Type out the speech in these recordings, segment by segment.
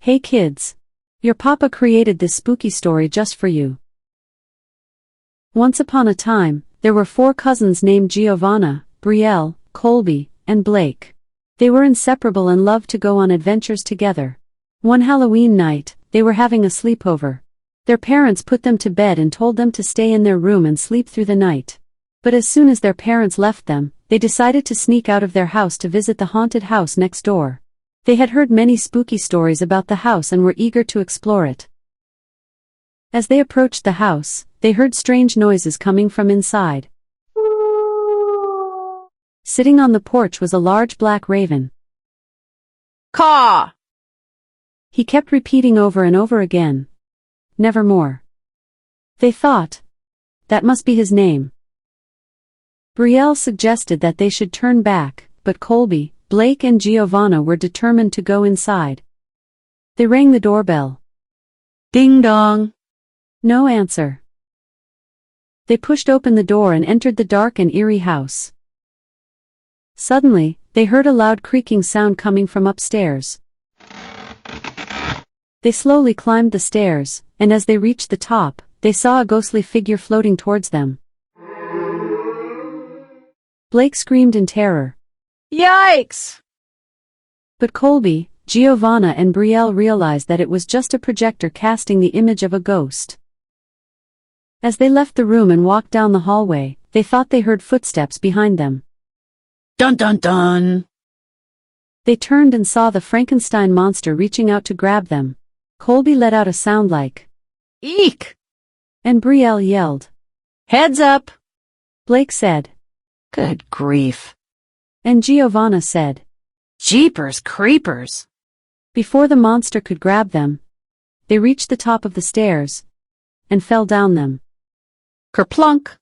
Hey kids! Your papa created this spooky story just for you. Once upon a time, there were 4 cousins named Giovanna, Brielle, Colby, and Blake. They were inseparable and loved to go on adventures together. One Halloween night, they were having a sleepover. Their parents put them to bed and told them to stay in their room and sleep through the night. But as soon as their parents left them, they decided to sneak out of their house to visit the haunted house next door. They had heard many spooky stories about the house and were eager to explore it. As they approached the house, they heard strange noises coming from inside. Sitting on the porch was a large black raven. Caw! He kept repeating over and over again. Nevermore. They thought. That must be his name. Brielle suggested that they should turn back, but Colby, Blake and Giovanna were determined to go inside. They rang the doorbell. Ding dong. No answer. They pushed open the door and entered the dark and eerie house. Suddenly, they heard a loud creaking sound coming from upstairs. They slowly climbed the stairs, and as they reached the top, they saw a ghostly figure floating towards them. Blake screamed in terror. Yikes! But Colby, Giovanna and Brielle realized that it was just a projector casting the image of a ghost. As they left the room and walked down the hallway, they thought they heard footsteps behind them. Dun dun dun! They turned and saw the Frankenstein monster reaching out to grab them. Colby let out a sound like Eek! And Brielle yelled. Heads up! Blake said. Good grief. And Giovanna said. Jeepers creepers! Before the monster could grab them, they reached the top of the stairs and fell down them. Kerplunk!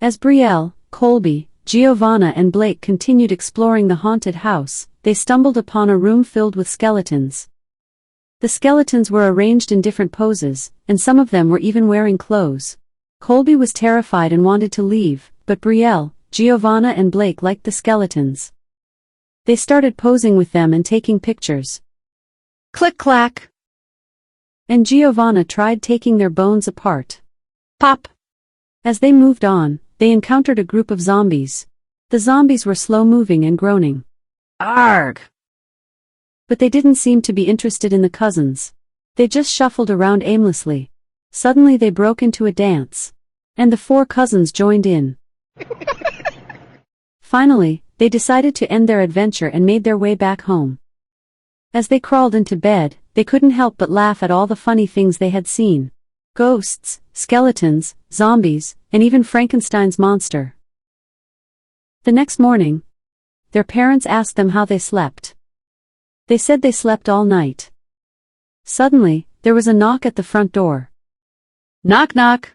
As Brielle, Colby, Giovanna and Blake continued exploring the haunted house, they stumbled upon a room filled with skeletons. The skeletons were arranged in different poses, and some of them were even wearing clothes. Colby was terrified and wanted to leave, but Brielle, Giovanna and Blake liked the skeletons. They started posing with them and taking pictures. Click-clack! And Giovanna tried taking their bones apart. Pop! As they moved on, they encountered a group of zombies. The zombies were slow-moving and groaning. Arg! But they didn't seem to be interested in the cousins. They just shuffled around aimlessly. Suddenly they broke into a dance. And the 4 cousins joined in. Finally, they decided to end their adventure and made their way back home. As they crawled into bed, they couldn't help but laugh at all the funny things they had seen. Ghosts, skeletons, zombies, and even Frankenstein's monster. The next morning, their parents asked them how they slept. They said they slept all night. Suddenly, there was a knock at the front door. Knock knock!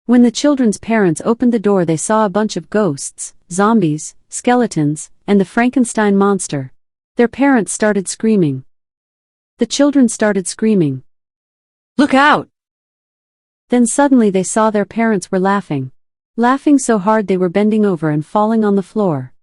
When the children's parents opened the door, they saw a bunch of ghosts, zombies, skeletons, and the Frankenstein monster. Their parents started screaming. The children started screaming. Look out! Then suddenly they saw their parents were laughing. Laughing so hard they were bending over and falling on the floor.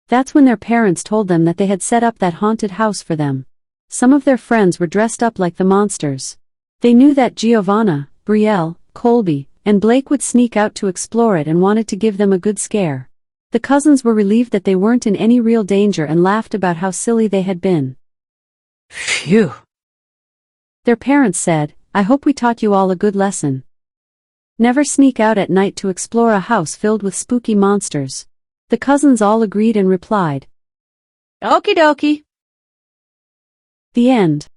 That's when their parents told them that they had set up that haunted house for them. Some of their friends were dressed up like the monsters. They knew that Giovanna, Brielle, Colby, and Blake would sneak out to explore it and wanted to give them a good scare. The cousins were relieved that they weren't in any real danger and laughed about how silly they had been. Phew! Their parents said, I hope we taught you all a good lesson. Never sneak out at night to explore a house filled with spooky monsters. The cousins all agreed and replied. Okie dokie. The end.